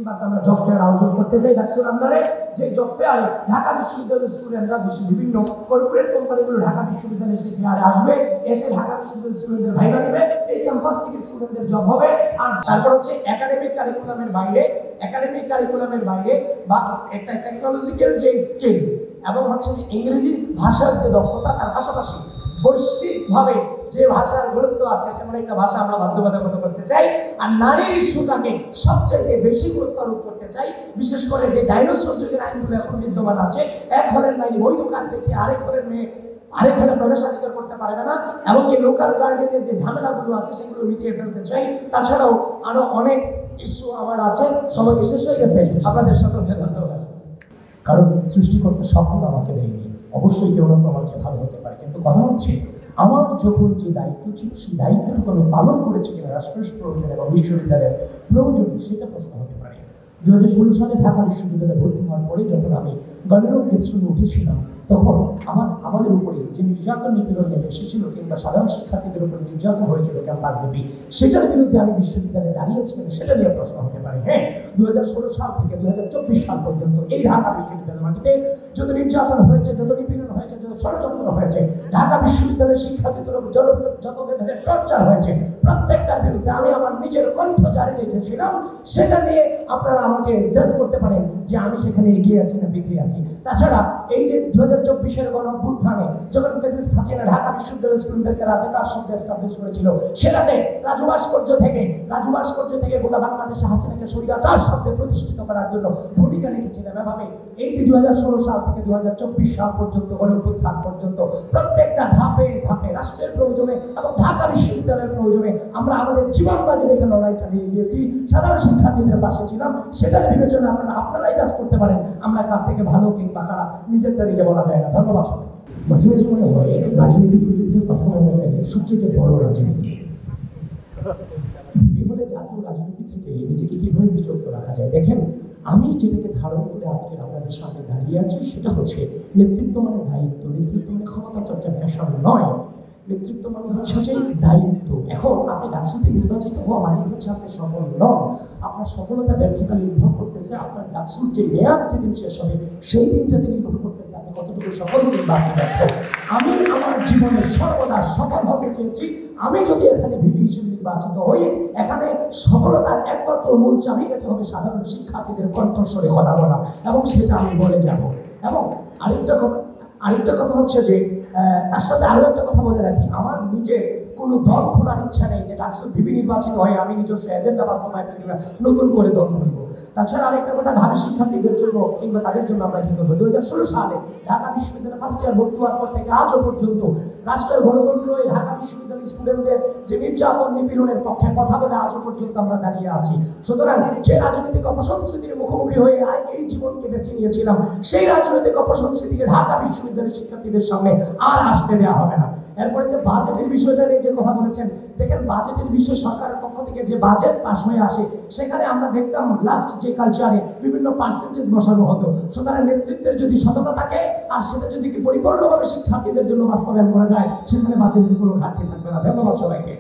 বাদ আমরা job fair আয়োজন করতে চাই ডাকসুর আন্ডারে। যে জব ফেয়ারে ঢাকা বিশ্ববিদ্যালয়ের স্টুডেন্টরা বিভিন্ন কর্পোরেট কোম্পানিগুলো ঢাকা বিশ্ববিদ্যালয়ে এসে ফেয়ারে আসবে, এসে ঢাকা বিশ্ববিদ্যালয়ের স্টুডেন্টদের ভাইবা নেবে, এই ক্যাম্পাস থেকে স্টুডেন্টদের জব হবে। আর তারপর হচ্ছে একাডেমিক কারিকুলামের বাইরে বা একটা টেকনোলজিক্যাল যে স্কিল এবং হচ্ছে যে ইংরেজি ভাষার যে দক্ষতা, তার পাশাপাশি বৈশ্বিকভাবে যে ভাষার গুরুত্ব আছে সেমন একটা ভাষা আমরা বাধ্যবাধকতা করতে চাই। আর নারীর ইস্যুটাকে সবচেয়ে বেশি গুরুত্ব আরোপ করতে চাই, বিশেষ করে যে ডাইনোসর যুগের আইনগুলো এখন বিদ্যমান আছে। এক হলের নারী বৈধ কার্ড দেখে আরেক হলের মেয়ে আরেক হলে প্রবেশাধিকার করতে পারবে না, এমনকি লোকাল গার্ডেনের যে ঝামেলাগুলো আছে সেগুলো মিটিয়ে ফেলতে চাই। তাছাড়াও আরো অনেক ইস্যু আমার আছে। সময় শেষ হয়ে গেছে, আপনাদের সকলকে ধন্যবাদ। কারণ সৃষ্টিকর্তা স্বপ্ন আমাকে দেয়নি, অবশ্যই কেউ না আমার চেয়ে ভালো হতে পারে, কিন্তু কথা হচ্ছে আমার যখন যে দায়িত্ব ছিল সেই দায়িত্বটুকু আমি পালন করেছি কিনা রাষ্ট্রের প্রয়োজনে এবং বিশ্ববিদ্যালয়ের প্রয়োজনে, সেটা প্রশ্ন হতে পারে। 2016 সালে ঢাকা বিশ্ববিদ্যালয়ে ভর্তি হওয়ার পরে যখন আমি গণরোগ গেস্টরুমে উঠেছিলাম, তখন আমাদের উপরে যে নির্যাতন নিপীড়ন নেমে এসেছিল কিংবা সাধারণ শিক্ষার্থীদের উপর নির্যাতন হয়েছিল ক্যাম্পাসব্যাপী, সেটার বিরুদ্ধে আমি বিশ্ববিদ্যালয়ে দাঁড়িয়েছিলাম, সেটা নিয়ে প্রশ্ন হতে পারে। হ্যাঁ, 2016 সাল থেকে 2024 সাল পর্যন্ত এই ঢাকা বিশ্ববিদ্যালয়ের মাটিতে যত নির্যাতন হয়েছে, যত নিপীড়ন হয়েছে, যত ষড়যন্ত্র হয়েছে, ঢাকা বিশ্ববিদ্যালয়ের শিক্ষার্থীদের উপর যত ধরনের টর্চার হয়েছে, প্রত্যেকটার বিরুদ্ধে আমি আমার নিজের কণ্ঠ জারি রেখেছিলাম। সেটা নিয়ে আপনারা আমাকে জাজ করতে পারেন যে আমি সেখানে এগিয়ে আছি না পিছিয়ে আছি। তাছাড়া এই যে 2024-এর গণঅভ্যুত্থানে যখন ফ্যাসিস্ট হাসিনা ঢাকা বিশ্ববিদ্যালয়ের স্টুডেন্টদেরকে রাজাকার শব্দ এস্টাবলিশ করেছিল, সেটাতে রাজু ভাস্কর্য থেকে গোটা বাংলাদেশে হাসিনাকে স্বৈরাচার শব্দে প্রতিষ্ঠিত করার জন্য ভূমিকা রেখেছিলাম। এভাবে এই 2016 সাল থেকে 2024 সাল পর্যন্ত গণঅভ্যুত্থান পর্যন্ত প্রত্যেকটা ধাপে ধাপে রাষ্ট্রের প্রয়োজনে এবং ঢাকা বিশ্ববিদ্যালয়ের প্রয়োজনে আমরা আমাদের জীবন বাজি রেখে লড়াই চালিয়ে গিয়েছি, সাধারণ শিক্ষার্থীদের পাশে ছিলাম। সেটার বিবেচনা আপনারাই কাজ করতে পারেন আমরা কার থেকে ভালো কিংবা খারাপ, নিজেরটা নিজে বলা যায় না। ধন্যবাদ সবাই। মাঝে মাঝে মনে হয় রাজনীতির বিরুদ্ধে কথা বলতে গেলে সবচেয়ে বড় রাজনীতি হলে জাতীয় রাজনীতি থেকে নিজেকে কিভাবে বিচলিত রাখা যায়। দেখেন, আমি যেটাকে ধারণ করে আজকে আপনাদের সামনে দাঁড়িয়ে আছি সেটা হচ্ছে নেতৃত্ব মানে দায়িত্ব, নেতৃত্ব মানে ক্ষমতা চর্চার ফ্যাশন নয়। নেতৃত্ব মানে হচ্ছে যে দায়িত্ব। এখন আপনি ডাকসুতে নির্বাচিত হওয়া মানে হচ্ছে আপনি সফল নন। আপনার সফলতা ব্যর্থতা নির্ভর করতেছে আপনার ডাকসুর যে মেয়াদ যেদিন শেষ হবে সেই দিনটাতে নির্ভর করতেছে আপনি কতটুকু সফল কিংবা আপনি ব্যর্থ। আমি আমার জীবনে সর্বদা সফল হতে চেয়েছি। আমি যদি এখানে ভিপি হিসেবে নির্বাচিত হই, এখানে সফলতার একমাত্র মূল চাবিকাঠি হবে সাধারণ শিক্ষার্থীদের কণ্ঠস্বরে কথা বলা, এবং সেটা আমি বলে যাব। এবং আরেকটা কথা হচ্ছে যে তার সাথে আরো একটা কথা বলে রাখি, আমার নিজের কোনো দল খোলার ইচ্ছা নেই যে ডাকসুর ভিপি নির্বাচিত হয়ে আমি নিজস্ব এজেন্ডা বাস্তবায়ন করে নতুন করে দল খুলব। তাছাড়া আরেকটা কথা, ঢাকা শিক্ষার্থীদের জন্য কিংবা তাদের জন্য আমরা কি করবো, 2016 সালে ঢাকা বিশ্ববিদ্যালয়ে ফার্স্ট ইয়ার ভর্তি হওয়ার পর থেকে আজও পর্যন্ত রাষ্ট্রের গণতন্ত্র এই ঢাকা বিশ্ববিদ্যালয়ের স্টুডেন্টদের যে নির্যাতন নিপীড়নের পক্ষে কথা বলে আজও পর্যন্ত আমরা দাঁড়িয়ে আছি। সুতরাং যে রাজনৈতিক অপসংস্কৃতির মুখোমুখি হয়ে এই জীবনকে বেছে নিয়েছিলাম, সেই রাজনৈতিক অপসংস্কৃতিকে ঢাকা বিশ্ববিদ্যালয়ের শিক্ষার্থীদের সামনে আর আসতে দেওয়া হবে না। এরপরে যে বাজেটের বিষয়টা নিয়ে যে কথা বলেছেন, দেখেন বাজেটের বিষয়ে সরকারের পক্ষ থেকে যে বাজেট পাস হয়ে আসে সেখানে আমরা দেখতাম লাস্ট যে কালচারে বিভিন্ন পার্সেন্টেজ বসানো হতো। সুতরাং নেতৃত্বের যদি সততা থাকে আর সেটা যদি পরিপূর্ণভাবে শিক্ষার্থীদের জন্য বাস্তবায়ন করা যায়, সেখানে বাজেটের কোনো ঘাটতি থাকবে না। ধন্যবাদ সবাইকে।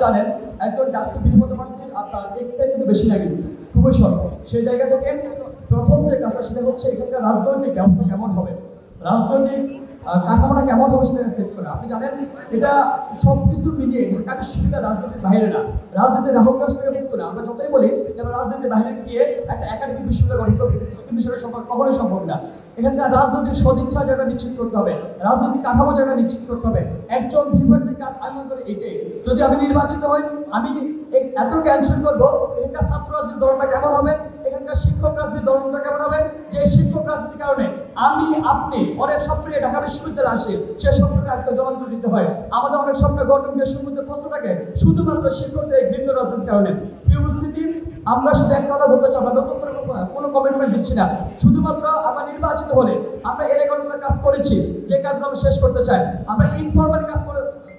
জানেন একজন ডাকসু বিপদমার্থীর আপনার দেখতে কিন্তু বেশি না, কিন্তু খুবই স্বল্প। সেই জায়গা থেকে প্রথম যে কাজটা সেটা হচ্ছে এখানকার রাজনৈতিক ব্যবস্থা কেমন হবে, রাজনৈতিক কাঠামোটা কেমন হবে সেটা সেট করা। আপনি জানেন এটা সব কিছু মিলিয়ে ঢাকা বিশ্ববিদ্যালয় রাজনীতির বাইরে না, রাজনীতির রাহুল সঙ্গে মুক্ত না। আমরা যতই বলি যেন রাজনীতির বাইরে গিয়ে একটা একাডেমিক বিশ্ববিদ্যালয় গঠন করবে, কিন্তু সেটা কখনোই সম্ভব না। এখানকার রাজনৈতিক সদিচ্ছা জায়গা নিশ্চিত করতে হবে, রাজনৈতিক কাঠামো জায়গা নিশ্চিত করতে হবে। একজন বিভাগের কাজ আমি মনে করি এটাই। যদি আমি নির্বাচিত হই, আমি এত ক্যান্সেল করবো এখানকার ছাত্র রাজনীতির ধরনটা কেমন হবে, এখানকার শিক্ষক রাজনীতির ধরনটা কেমন হবে, যে শিক্ষক রাজনীতির কারণে আমি আপনি অনেক স্বপ্ন ঢাকা বিশ্ববিদ্যালয়ে আসে, সে স্বপ্নকে একটা জবানবন্দি দিতে হয়। আমাদের অনেক স্বপ্ন গঠনের সম্বন্ধে প্রশ্ন থাকে শুধুমাত্র শিক্ষকদের ঘৃণ্য রাজনীতির কারণে। প্রিয় উপস্থিতি, আমরা শুধু এক কথা বলতে চাই, আমরা নতুন করে কোনো কমিটমেন্ট দিচ্ছি না। শুধুমাত্র আমরা নির্বাচিত হলে আমরা এর একাডেমিক কাজ করেছি, যে কাজগুলো আমরা শেষ করতে চাই। আমরা ইনফরমালি কাজ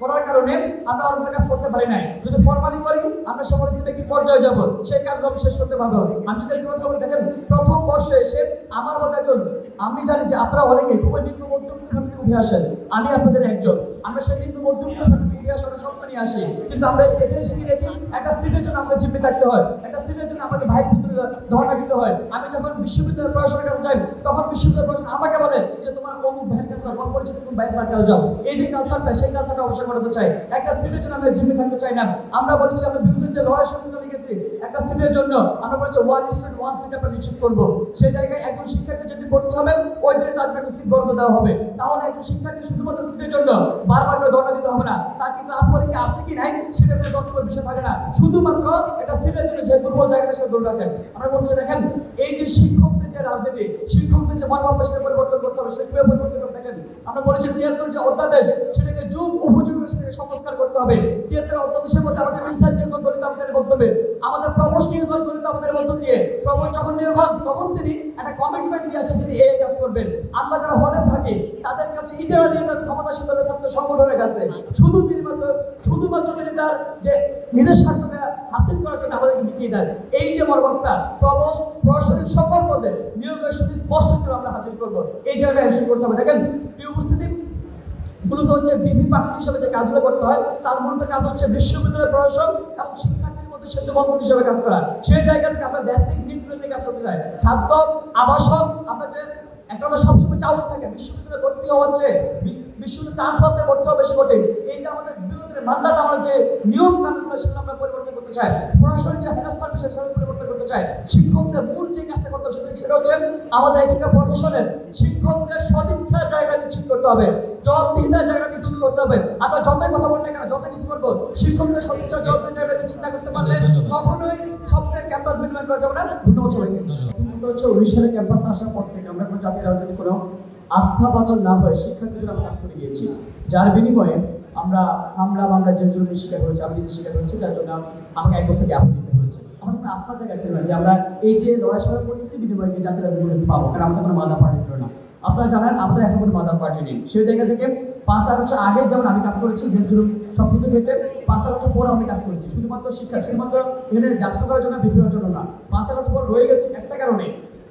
করার কারণে আমরা অন্য কাজ করতে পারি নাই। যদি ফর্মালি করি আমরা সমালোচনা কি পর্যায়ে যাব, সেই কাজগুলো আমি শেষ করতে পারবো। আমি যদি একটু কথা বলি, দেখেন প্রথম বর্ষে এসে আমার মতো একজন, আমি জানি যে আপনারা অনেকে খুবই নিম্ন মধ্যবিত্ত উঠে আসেন, আমি আপনাদের একজন, আমরা সেই কিন্তু মধ্যবিত্ত ইতিহাস আমরা স্বপ্ন নিয়ে আসি, কিন্তু আমরা এখানে শিখে দেখি একটা সিটের জন্য আমাকে জিম্মি থাকতে হয়, একটা সিটের জন্য আমাকে ভাই ধর্ণা দিতে হয়। আমি যখন বিশ্ববিদ্যালয়ের প্রশাসনের কাছে যাই তখন বিশ্ববিদ্যালয় প্রশাসন আমাকে বলে যে তোমার অমুক ভাইয়ের কাছে তোমার পরিচিত কোন ভাইয়ের কাছে যাও। এই যে কালচারটা, সেই কালচারটা অবশ্যই করাতে চাই। একটা সিটের জন্য আমরা জিম্মি থাকতে চাই না। আমরা বলেছি আমরা বিরুদ্ধে যে লড়াই শুরু চলে গেছি একটা সিটের জন্য, আমরা বলেছি 1 student 1 সিট আমরা নিশ্চিত করবো। সেই জায়গায় একজন শিক্ষার্থী যদি ভর্তি হবে ওই দিনে তার একটা সিট বরাদ্দ দেওয়া হবে। তাহলে একজন শিক্ষার্থী শুধুমাত্র সিটের জন্য বারবার করে ধর্ণা দিতে হবে না, তার কি ক্লাস পরীক্ষা আছে কি নাই সেটা কোনো দপ্তরের বিষয় থাকে না, শুধুমাত্র একটা সিটের জন্য যে দুর্বল জায়গাটা সেটা ধরে রাখেন। আমরা বলতে দেখেন এই যে শিক্ষকদের যে রাজনীতি, শিক্ষকদের যে মনোভাব সেটা পরিবর্তন করতে হবে, সেটা কিভাবে পরিবর্তন করতে দেখেন। আমরা বলেছি 73 যে অধ্যাদেশ সেটাকে যুগ উপযোগী সেটাকে সংস্কার করতে হবে। 73 অধ্যাদেশের মধ্যে আমাদের রিসার্চ নিয়োগ দলিত আমাদের বক্তব্যে, আমাদের প্রভোস্ট নিয়োগ দলিত আমাদের বক্তব্য দিয়ে প্রভোস্ট যখন নিয়োগ হন তখন তিনি একটা কমিটমেন্ট দিয়ে আসেন তিনি এই কাজ করবেন। আমরা যারা হলে থাকি তাদের কাছে ইজারা দিয়ে তার ক্ষমতাসীন দলের ছাত্র সংগঠনের কাছে শুধুমাত্র তিনি তার যে নিজের স্বার্থকে হাসিল করার জন্য আমাদেরকে বিকিয়ে দেন। এই যে মর্মটা প্রভোস্ট প্রশাসনিক সকল পদে নিয়োগের সুযোগ স্পষ্ট করে আমরা হাসিল করবো, এই জায়গায় এনশিওর করতে হবে। দেখেন প্রিয় উপস্থিতি, মূলত হচ্ছে বিপি প্রার্থী হিসেবে যে কাজগুলো করতে হয় তার মূলত কাজ হচ্ছে বিশ্ববিদ্যালয় প্রশাসন এবং শিক্ষার্থীর মধ্যে সেতু বন্ধন হিসেবে কাজ করা। সেই জায়গা থেকে আমরা বেসিক নিডগুলো নিয়ে কাজ করতে চাই। খাদ্য, আবাসন, আপনার যে একটা তো সবসময় চাউল থাকে, বিশ্ববিদ্যালয়ে ভর্তি হওয়া হচ্ছে বিশ্ববিদ্যালয় চান্স পাতে ভর্তি হওয়া বেশি কঠিন। এই যে আমাদের বিরোধীদের মানদাত আমরা যে নিয়ম কানুনগুলো সেগুলো আমরা পরিবর্তন করতে চাই, প্রশাসনের যে হেনস্থার বিষয় সেটা পরিবর্তন করতে চাই। শিক্ষকদের মূল যে কাজটা করতে হবে সেটা হচ্ছে আমাদের এখানকার প্রশাসনের শিক্ষকদের সদিচ্ছার জায়গা নিশ্চিত করতে হবে, জবাবদিহিতার জায়গা নিশ্চিত করতে হবে। আমরা যতই কথা বললে কেন, যত কিছু করবো, শিক্ষকদের সদিচ্ছার জবাবদিহিতার জায়গা নিশ্চিত না করতে পারলে কখনোই স্বপ্নের ক্যাম্পাস বিনিময় করা যাবে না। ধন্যবাদ সবাইকে। হচ্ছে 19 সালে ক্যাম্পাসে আসার পর থেকে আমরা কোনো জাতীয় রাজনীতি কোনো আস্থাভাজন না হয়ে শিক্ষার্থীদের আমরা কাজ করে গিয়েছি, যার বিনিময়ে আমরা যে জন্য শিকার হয়েছি, আমি নিজে শিকার হয়েছি, যার জন্য আমাকে 1 বছর গ্যাপ দিতে হয়েছে। আমাদের কোনো আস্থা জায়গা ছিল না যে আমরা এই যে লড়াই সবাই করতেছি বিনিময়ে জাতীয় রাজনীতি পাবো, কারণ আমাদের কোনো মাদা পার্টি ছিল না। আপনারা জানেন আমাদের এখন কোনো মাদা পার্টি নেই। সেই জায়গা থেকে 5 বছর আগে যেমন আমি কাজ করেছি, যে সবকিছু ক্ষেত্রে 5 বছর পর আমি কাজ করেছি, শুধুমাত্র শিক্ষা, শুধুমাত্র এখানে ব্যবসা করার জন্য, বিক্রির জন্য না। 5 বছর পর রয়ে গেছে একটা কারণে,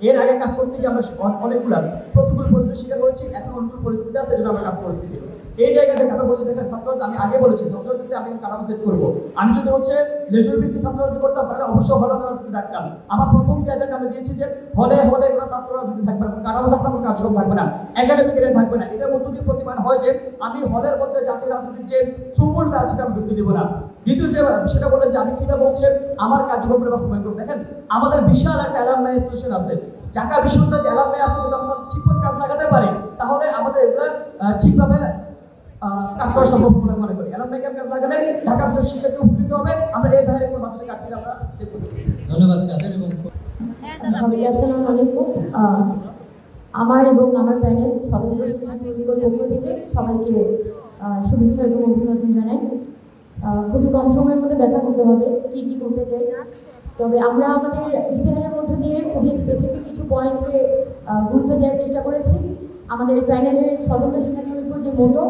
এর আগে কাজ করতে গিয়ে আমরা অনেকগুলো প্রতিকূল পরিস্থিতির শিকার হয়েছি, এখন অনুকূল পরিস্থিতি আছে যেটা আমরা কাজ করতেছি। এই জায়গা থেকে আমরা বলছি দেখেন ছাত্ররা, আমি আগে বলেছি ছাত্রদের আমি কাঠামো সেট করবো। আমি যদি হচ্ছে লেজুর ভিত্তিক ছাত্ররাজনীতি করতাম তাহলে অবশ্যই হলে রাজনীতি রাখতাম। আমার প্রথম যে এজেন্ডা আমি দিয়েছি যে হলে কোনো ছাত্র রাজনীতি থাকবে না, কাঠামো থাকবে না, কার্যক্রম থাকবে না, একাডেমিক এরিয়া থাকবে না। এটার মধ্য দিয়ে প্রতিমান হয় যে আমি হলের মধ্যে জাতীয় রাজনীতির যে চুমুলটা আছে সেটা আমি ঢুকতে দেবো না। দ্বিতীয় যে সেটা বললেন যে আমি কিভাবে হচ্ছে আমার কার্যক্রমগুলো বাস্তবায়ন করবো। দেখেন আমাদের বিশাল একটা অ্যালামনাই অ্যাসোসিয়েশন আছে, ঢাকা বিশ্ববিদ্যালয়ের যে অ্যালামনাই আছে, যদি আমরা ঠিকমতো কাজ লাগাতে পারি তাহলে আমাদের এগুলো ঠিকভাবে কাজ করা সম্ভব বলে মনে করি। অ্যালামনাই ক্যাম্প কাজ লাগালে ঢাকা বিশ্ববিদ্যালয়ের শিক্ষার্থী উপকৃত হবে। আমরা এই বাইরে কোনো বাচ্চাদের কাটতে আমরা দেখব। ধন্যবাদ কাদের এবং আসসালামু আলাইকুম। আমার এবং আমার প্যানেল স্বতন্ত্র শিক্ষার্থী ঐক্যের পক্ষ থেকে সবাইকে শুভেচ্ছা এবং অভিনন্দন জানাই। খুবই কম সময়ের মধ্যে ব্যাখ্যা করতে হবে কি কি করতে চাই, তবে আমরা আমাদের ইশতেহারের মধ্য দিয়ে খুবই স্পেসিফিক কিছু পয়েন্টকে গুরুত্ব দেওয়ার চেষ্টা করেছি। আমাদের প্যানেলের স্বতন্ত্র শিক্ষার্থী ঐক্যের যে মোটো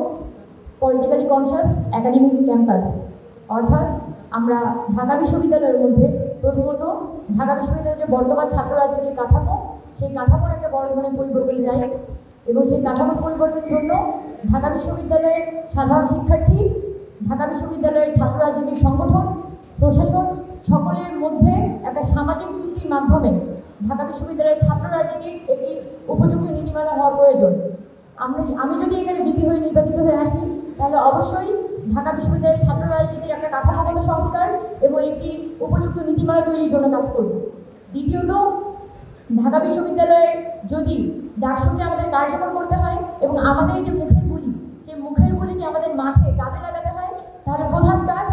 পলিটিক্যালি কনসিয়াস একাডেমিক ক্যাম্পাস, অর্থাৎ আমরা ঢাকা বিশ্ববিদ্যালয়ের মধ্যে প্রথমত ঢাকা বিশ্ববিদ্যালয়ের যে বর্তমান ছাত্র রাজনীতির কাঠামো, সেই কাঠামোর একটা বড় ধরনের পরিবর্তন চাই এবং সেই কাঠামোর পরিবর্তনের জন্য ঢাকা বিশ্ববিদ্যালয়ের সাধারণ শিক্ষার্থী, ঢাকা বিশ্ববিদ্যালয়ের ছাত্র রাজনৈতিক সংগঠন, প্রশাসন সকলের মধ্যে একটা সামাজিক চুক্তির মাধ্যমে ঢাকা বিশ্ববিদ্যালয়ের ছাত্র রাজনীতির একটি উপযুক্ত নীতিমালা হওয়ার প্রয়োজন। আমি যদি এখানে বিপি হয়ে নির্বাচিত হয়ে আসি তাহলে অবশ্যই ঢাকা বিশ্ববিদ্যালয়ের ছাত্র রাজনীতির একটা কাঠামোগত সংস্কার এবং একটি উপযুক্ত নীতিমালা তৈরির জন্য কাজ করব। দ্বিতীয়ত, ঢাকা বিশ্ববিদ্যালয়ের যদি ডাকসুকে আমাদের কার্যকর করতে হয় এবং আমাদের যে মুখের বুলি, সেই মুখের বুলিকে আমাদের মাঠে কাজে লাগাতে হয়, তাহলে প্রধান কাজ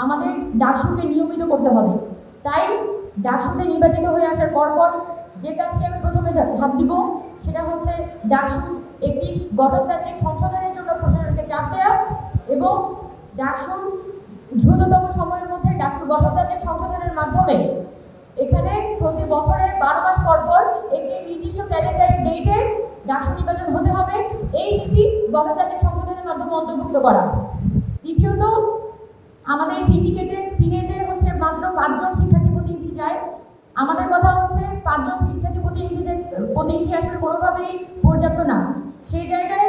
আমাদের ডাকসুকে নিয়মিত করতে হবে। তাই ডাকসুতে নির্বাচিত হয়ে আসার পরপর যে কাজটি আমি প্রথমে হাত দিব সেটা হচ্ছে ডাকসু একটি গঠনতান্ত্রিক সংশোধনের জন্য প্রশাসনকে চাপ দেওয়া এবং ডাকসুর দ্রুততম সময়ের মধ্যে ডাকসুর গঠনতান্ত্রিক সংশোধনের মাধ্যমে এখানে প্রতি বছরে 12 মাস পর পর একটি নির্দিষ্ট ক্যালেন্ডার ডেটে ডাকসু নির্বাচন হতে হবে। এই নীতি গণতান্ত্রিক সংশোধনের মাধ্যমে অন্তর্ভুক্ত করা। দ্বিতীয়ত, আমাদের সিনেটের হচ্ছে মাত্র 5 জন শিক্ষার্থী প্রতিনিধি যায়। আমাদের কথা হচ্ছে 5 জন শিক্ষার্থী প্রতিনিধি আসলে কোনোভাবেই পর্যাপ্ত না। সেই জায়গায়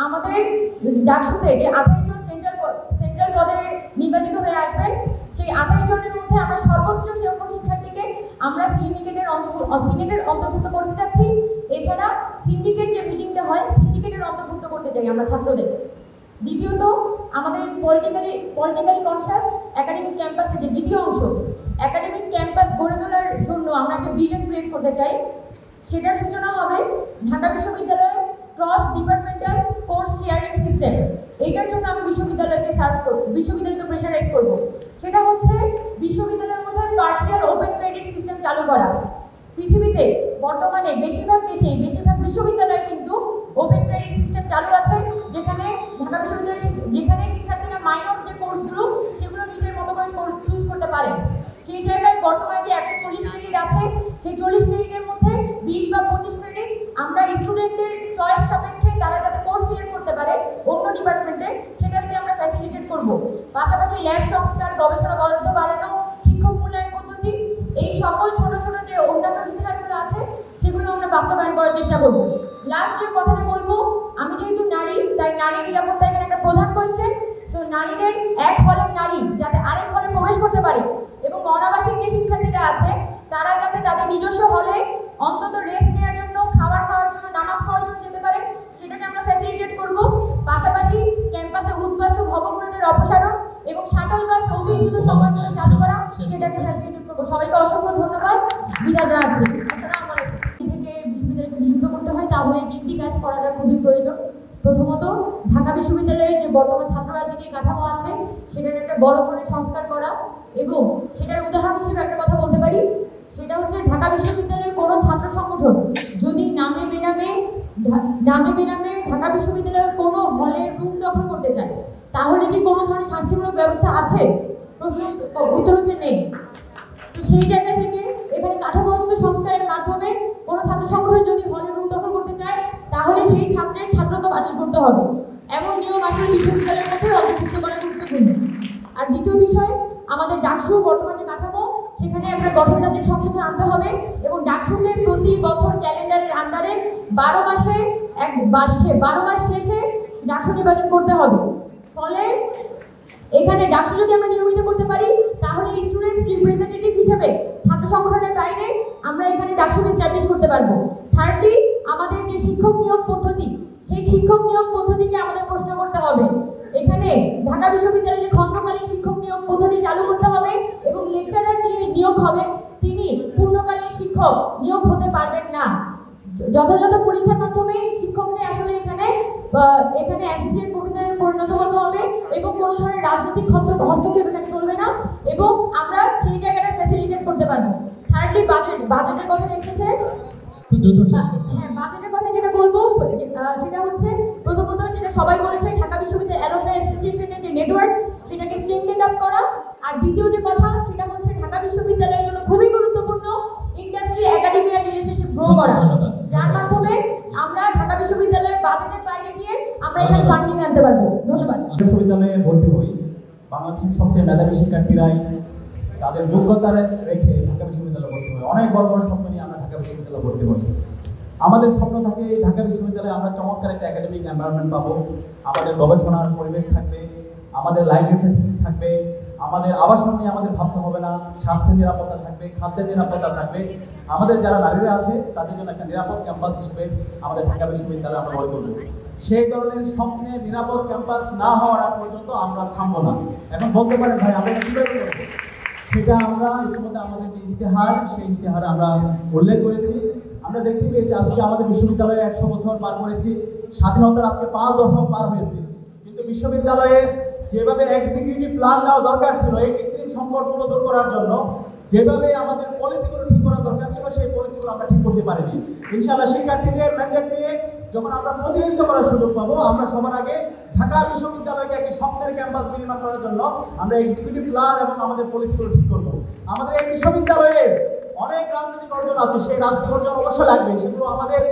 আমাদের ডাকসুতে যে 28 জন সেন্ট্রাল পদে নির্বাচিত হয়ে আসবেন, সেই 28 জনের মধ্যে আমরা সর্বোচ্চ সংখ্যক শিক্ষার্থীকে আমরা সিন্ডিকেটের অন্তর্ভুক্ত করতে চাচ্ছি। এছাড়া সিন্ডিকেট যে মিটিংটা হয়, সিন্ডিকেটের অন্তর্ভুক্ত করতে চাই আমরা ছাত্রদের। দ্বিতীয়ত, আমাদের পলিটিক্যালি কনশাস একাডেমিক ক্যাম্পাসের যে দ্বিতীয় অংশ, একাডেমিক ক্যাম্পাস গড়ে তোলার জন্য আমরা একটা ভিশন ক্রিয়েট করতে চাই। সেটার সূচনা হবে ঢাকা বিশ্ববিদ্যালয়ে cross departmental course sharing system. এইটার জন্য আমি বিশ্ববিদ্যালয়কে প্রেশারাইজ করব। সেটা হচ্ছে বিশ্ববিদ্যালয়ের মধ্যে পার্শিয়াল ওপেন ক্রেডিট সিস্টেম চালু করা। পৃথিবীতে বর্তমানে বেশিরভাগ বিশ্ববিদ্যালয়ে কিন্তু ওপেন ক্রেডিট সিস্টেম চালু আছে, যেখানে ঢাকা বিশ্ববিদ্যালয়ের যেখানে শিক্ষার্থীরা মাইনর যে কোর্সগুলো সেগুলো নিজের মতো করে চুজ করতে পারে। সেই জায়গায় বর্তমানে যে 140 ক্রেডিট আছে, সেই 40 ক্রেডিটের মধ্যে 20 বা 25 ক্রেডিট আমরা স্টুডেন্টদের চয়েস সাপেক্ষে তারা যাতে কোর্স সিলেক্ট করতে পারে অন্য ডিপার্টমেন্টে, সেটাকে আমরা ফ্যাসিলিটেট করব। পাশাপাশি ল্যাব সংস্কার, গবেষণা বরাদ্দ বাড়ানো, শিক্ষক মূল্যায়ন পদ্ধতি, এই সকল ছোট ছোট যে অন্যান্য ইস্তেহারগুলো আছে সেগুলো আমরা বাস্তবায়ন করার চেষ্টা করব। লাস্ট যে কথাটা বলবো, আমি যেহেতু নারী, তাই নারী নিরাপত্তা এখানে একটা প্রধান কোয়েশ্চেন। তো নারীদের এক হলের নারী যাতে আরেক হলে প্রবেশ করতে পারে এবং অনাবাসিক যে শিক্ষার্থীরা আছে তারা যাতে তাদের নিজস্ব হলে অন্তত রেস্ট নেওয়ার জন্য, খাওয়ার জন্য, নামাজ পড়ার জন্য যেতে পারে, সেটাকে আমরা ফ্যাসিলিটেট করব। পাশাপাশি ক্যাম্পাসে উদ্বাস্তু ভবঘুরেদের অপসারণ এবং শাটল বাস অতি দ্রুত সময়ের মধ্যে চালু করা, সেটাকে ফ্যাসিলিটেট করব। সবাইকে অসংখ্য ধন্যবাদ, বিদায় জানাচ্ছি। আসসালামু আলাইকুম। থেকে বিশ্ববিদ্যালয়কে বিযুক্ত করতে হয়, তাহলে এই 3টি কাজ করাটা খুবই প্রয়োজন। প্রথমত, ঢাকা বিশ্ববিদ্যালয়ের যে বর্তমান ছাত্র রাজনীতির কাঠামো আছে সেটার একটা বড় ধরনের সংস্কার করা, এবং সেটার উদাহরণ হিসেবে একটা কথা বলতে পারি, সেটা হচ্ছে ঢাকা বিশ্ববিদ্যালয়ের কোনো ছাত্র সংগঠন যদি নামে বেনামে ঢাকা বিশ্ববিদ্যালয়ের কোনো হলের রুম দখল করতে চায়, তাহলে কি কোনো ধরনের শাস্তিমূলক ব্যবস্থা আছে? উত্তর হচ্ছে নেই। তো সেই জায়গা থেকে এখানে কাঠামোগত সংস্কারের মাধ্যমে কোনো ছাত্র সংগঠন যদি হলের রুম দখল করতে চায়, তাহলে সেই ছাত্রের ছাত্রত্ব বাতিল করতে হবে। এমন নিয়ম আসলে বিশ্ববিদ্যালয়ের মধ্যে অন্তর্ভুক্ত করা গুরুত্বপূর্ণ। আর দ্বিতীয় বিষয়, আমাদের ডাকসু বর্তমান যে কাঠামো, সেখানে একটা গঠনতান্ত্রিক সংশোধন আনতে হবে এবং ডাকসুকে প্রতি বছর ক্যালেন্ডারের আন্ডারে 12 মাস শেষে ডাকসু নির্বাচন করতে হবে। ফলে এখানে ডাকসু যদি আমরা নিয়মিত করতে পারি, তাহলে স্টুডেন্টস রিপ্রেজেন্টেটিভ হিসেবে ছাত্র সংগঠনের বাইরে আমরা এখানে ডাকসুকে এস্টাবলিশ করতে পারবো। থার্ডলি, আমাদের যে শিক্ষক নিয়োগ পদ্ধতি, সেই শিক্ষক নিয়োগ পদ্ধতিকে আমাদের প্রশ্ন করতে হবে। এখানে ঢাকা বিশ্ববিদ্যালয়ে যে খণ্ডকালীন শিক্ষক নিয়োগ পদ্ধতি চালু করতে হবে এবং লেকচারার যিনি নিয়োগ হবে তিনি পূর্ণকালীন শিক্ষক নিয়োগ হতে পারবেন না। যথাযথ পরীক্ষার মাধ্যমে শিক্ষককে আসলে এখানে অ্যাসোসিয়েট প্রফেসরে পরিণত হতে হবে এবং কোনো ধরনের রাজনৈতিক হস্তক্ষেপ এখানে চলবে না, এবং আমরা সেই জায়গাটা ফ্যাসিলিটেট করতে পারবো। থার্ডলি, বাজেটের কথা রেখেছে। হ্যাঁ, বাজেটের কথা যেটা বলবো সেটা হচ্ছে, প্রথমত যেটা সবাই বলেছে, ঢাকা বিশ্ববিদ্যালয় অ্যালুমনাই অ্যাসোসিয়েশনের যে নেটওয়ার্ক সেটাকে স্ট্রেংথেন আপ করা। আর দ্বিতীয় যে কথা সেটা হচ্ছে ঢাকা বিশ্ববিদ্যালয়ের জন্য খুবই গুরুত্বপূর্ণ ইন্ডাস্ট্রি একাডেমিয়া রিলেশনশিপ গ্রো করা, যার মাধ্যমে আমরা ঢাকা বিশ্ববিদ্যালয়ের বাজেটের বাইরে গিয়ে আমরা এখানে ফান্ডিং আনতে পারবো। ধন্যবাদ। বিশ্ববিদ্যালয়ে ভর্তি হই, বাংলাদেশের সবচেয়ে মেধাবী শিক্ষার্থীরাই তাদের যোগ্যতা রেখে ঢাকা বিশ্ববিদ্যালয়ে ভর্তি হয়। অনেক বড় বড় স্বপ্ন নিয়ে আমরা ঢাকা বিশ্ববিদ্যালয়ে ভর্তি হই। আমাদের স্বপ্ন থাকে ঢাকা বিশ্ববিদ্যালয়ে আমরা চমৎকার একটা একাডেমিক এনভায়রনমেন্ট পাবো, আমাদের গবেষণার পরিবেশ থাকবে, আমাদের লাইব্রেরি ফেসিলিটি থাকবে, আমাদের আবাসন নিয়ে আমাদের ভাবতে হবে না, স্বাস্থ্যের নিরাপত্তা থাকবে, খাদ্যের নিরাপত্তা থাকবে। আমাদের যারা নারীরা আছে তাদের জন্য একটা নিরাপদ ক্যাম্পাস হিসেবে আমাদের ঢাকা বিশ্ববিদ্যালয়ে আমরা গড়ে তুলব। সেই ধরনের স্বপ্নে নিরাপদ ক্যাম্পাস না হওয়ার আগ পর্যন্ত আমরা থামবো না। এখন বলতে পারেন ভাই আমরা কিভাবে করবো? সেটা আমরা ইতিমধ্যে আমাদের যে ইস্তেহার, সেই ইস্তেহারে আমরা উল্লেখ করেছি। আমরা দেখতে পেয়েছি আজকে আমাদের বিশ্ববিদ্যালয়ে 100 বছর পার করেছি, স্বাধীনতার আজকে 5 দশক পার হয়েছে, কিন্তু বিশ্ববিদ্যালয়ে যেভাবে এক্সিকিউটিভ প্ল্যান নেওয়া দরকার ছিল এই কৃত্রিম সংকটগুলো দূর করার জন্য, যেভাবে আমাদের পলিসিগুলো ঠিক করা দরকার ছিল সেই পলিসিগুলো আমরা ঠিক করতে পারিনি। ইনশাআল্লাহ শিক্ষার্থীদের ম্যান্ডেট নিয়ে যখন আমরা প্রতিনিধিত্ব করার সুযোগ পাবো, আমরা সবার আগে ঢাকা বিশ্ববিদ্যালয়কে একটি স্বপ্নের ক্যাম্পাস নির্মাণ করার জন্য আমরা এক্সিকিউটিভ প্ল্যান এবং আমাদের পলিসিগুলো ঠিক করবো। আমাদের এই বিশ্ববিদ্যালয়ে অনেক রাজনৈতিক অর্জন আছে, সেই রাজনৈতিক অর্জন অবশ্যই লাগবে, সেগুলো আমাদের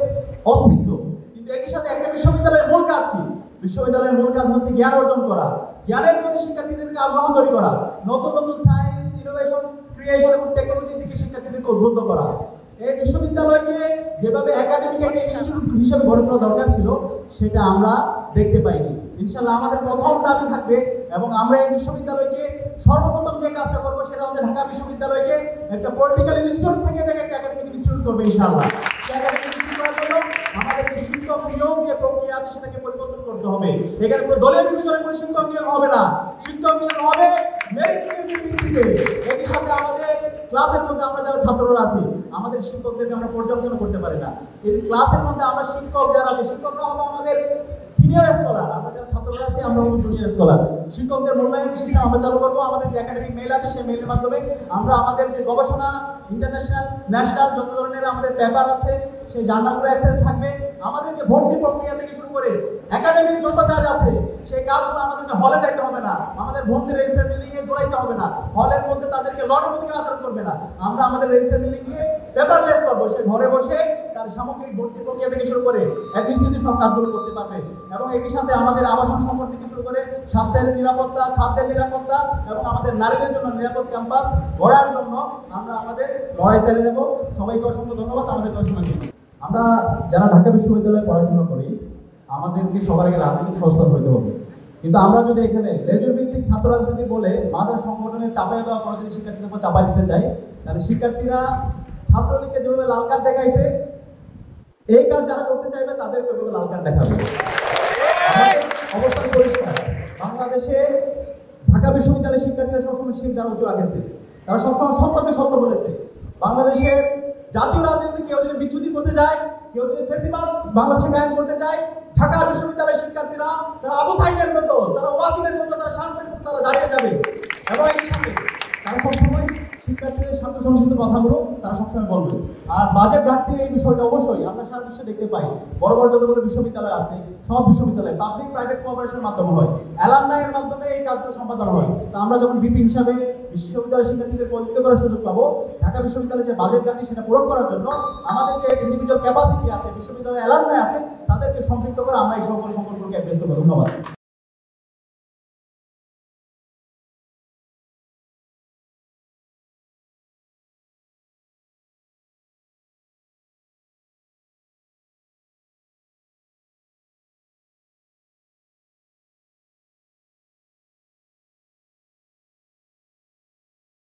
অস্তিত্ব। কিন্তু একই সাথে একটা বিশ্ববিদ্যালয়ের মূল কাজ কি? বিশ্ববিদ্যালয়ের মূল কাজ হচ্ছে জ্ঞান অর্জন করা, জ্ঞানের প্রতি শিক্ষার্থীদেরকে আগ্রহ তৈরি করা, নতুন নতুন সায়েন্স, ইনোভেশন, ক্রিয়েশন এবং টেকনোলজি দিকে শিক্ষার্থীদেরকে উদ্বুদ্ধ করা। এই বিশ্ববিদ্যালয়কে যেভাবে একাডেমিক একটা ইনস্টিটিউট হিসেবে গড়ে তোলা দরকার ছিল, সেটা আমরা দেখতে পাইনি। ইনশাআল্লাহ আমাদের প্রথম দাবি থাকবে এবং আমরা এই বিশ্ববিদ্যালয়কে সর্বপ্রথম যে কাজটা করবো সেটা হচ্ছে ঢাকা বিশ্ববিদ্যালয়কে একটা পলিটিক্যাল ইনস্টিটিউট থেকে একটা একাডেমিক ইনস্টিটিউট করবে ইনশাআল্লাহ। একাডেমিক ইনস্টিটিউট করার জন্য আমাদেরকে শিক্ষক নিয়োগ যে প্রক্রিয়া আছে সেটাকে পরিবর্তন করতে হবে। এখানে কোনো দলীয় বিবেচনায় কোনো শিক্ষক নিয়োগ হবে না, শিক্ষক নিয়োগ হবে মেরিট বেসিসের ভিত্তিতে। একই সাথে আমাদের ক্লাসের মধ্যে আমরা যারা ছাত্ররা আছি আমাদের শিক্ষকদেরকে আমরা পর্যালোচনা করতে পারি না। এই ক্লাসের মধ্যে আমরা শিক্ষক যারা আছে শিক্ষকরা হবে আমাদের সিনিয়র স্কলার, আমরা যারা ছাত্ররা আছি আমরা হবো জুনিয়র স্কলার। শিক্ষকদের মূল্যায়ন সিস্টেম আমরা চালু করবো। আমাদের যে একাডেমিক মেইল আছে সেই মেইলের মাধ্যমে আমরা আমাদের যে গবেষণা ইন্টারন্যাশনাল ন্যাশনাল যত ধরনের আমাদের পেপার আছে সেই জার্নালগুলো অ্যাক্সেস থাকবে। আমাদের যে ভর্তি প্রক্রিয়া থেকে শুরু করে একাডেমিক যত কাজ আছে সেই কাজগুলো আমাদেরকে হলে যাইতে হবে না, আমাদের ভর্তি রেজিস্টার বিল্ডিংয়ে দৌড়াইতে হবে না, হলের মধ্যে তাদেরকে লটমতিক আচরণ করবে না। আমরা আমাদের রেজিস্টার বিল্ডিংকে পেপারলেস করবো, সে ঘরে বসে তার সামগ্রিক ভর্তি প্রক্রিয়া থেকে শুরু করে অ্যাডমিনিস্ট্রেটিভ সব কাজগুলো করতে পারবে। এবং একই সাথে আমাদের আবাসন সম্পদ থেকে শুরু করে স্বাস্থ্যের নিরাপত্তা, খাদ্যের নিরাপত্তা এবং আমাদের নারীদের জন্য নিরাপদ ক্যাম্পাস গড়ার জন্য আমরা আমাদের লড়াই চালিয়ে যাবো। সবাইকে অসংখ্য ধন্যবাদ আমাদের কথা শোনার জন্য। আমরা যারা ঢাকা বিশ্ববিদ্যালয়ে পড়াশোনা করি আমাদেরকে সবার আগে রাজনৈতিক সচেতন হতে হবে। কিন্তু আমরা যদি এখানে লেজুর ভিত্তিক ছাত্র রাজনীতি বলে মাদার সংগঠনের চাপাই দেওয়া কোনো যদি শিক্ষার্থীদের উপর চাপাই দিতে চাই তাহলে শিক্ষার্থীরা ছাত্রলীগকে যেভাবে লাল কার্ড দেখাইছে এই কাজ যারা করতে চাইবে তাদেরকে ওইভাবে লাল কার্ড দেখাবে। অবস্থান পরিষ্কার, বাংলাদেশে ঢাকা বিশ্ববিদ্যালয়ের শিক্ষার্থীরা সবসময় শির দ্বারা উঁচু রাখেছে, তারা সবসময় সত্যকে সত্য বলেছে। বাংলাদেশের জাতীয় রাজনীতি কেউ যদি বিচ্যুতি করতে যায়, কেউ যদি ফেসিবাদ বাংলাদেশে কায়েম করতে চায়, ঢাকা বিশ্ববিদ্যালয়ের শিক্ষার্থীরা তারা আবু সাইদের মতো, তারা ওয়াসিমের মতো, তারা শান্তির মতো তারা দাঁড়িয়ে যাবে। এবং এই সাথে তারা সবসময় শিক্ষার্থীদের স্বার্থ সংশ্লিষ্ট কথাগুলো তারা সবসময় বলবে। আর বাজেট ঘাটতির এই বিষয়টা অবশ্যই আমরা সারা বিশ্বে দেখতে পাই। বড় বড় যতগুলো বিশ্ববিদ্যালয় আছে সব বিশ্ববিদ্যালয় পাবলিক প্রাইভেট কোঅপারেশনের মাধ্যমে হয়, অ্যালামনাইয়ের মাধ্যমে এই কাজগুলো সম্পাদন হয়। তা আমরা যখন বিপি হিসাবে বিশ্ববিদ্যালয় শিক্ষার্থীদের পরিচিত করার সুযোগ পাবো, ঢাকা বিশ্ববিদ্যালয়ের যে বাজেট ঘাটতি সেটা পূরণ করার জন্য আমাদের যে ইন্ডিভিজুয়াল ক্যাপাসিটি আছে বিশ্ববিদ্যালয়ের অ্যালামনাই আছে তাদেরকে সম্পৃক্ত করে আমরা এই সকল সম্পর্ককে ব্যস্ত করব। ধন্যবাদ।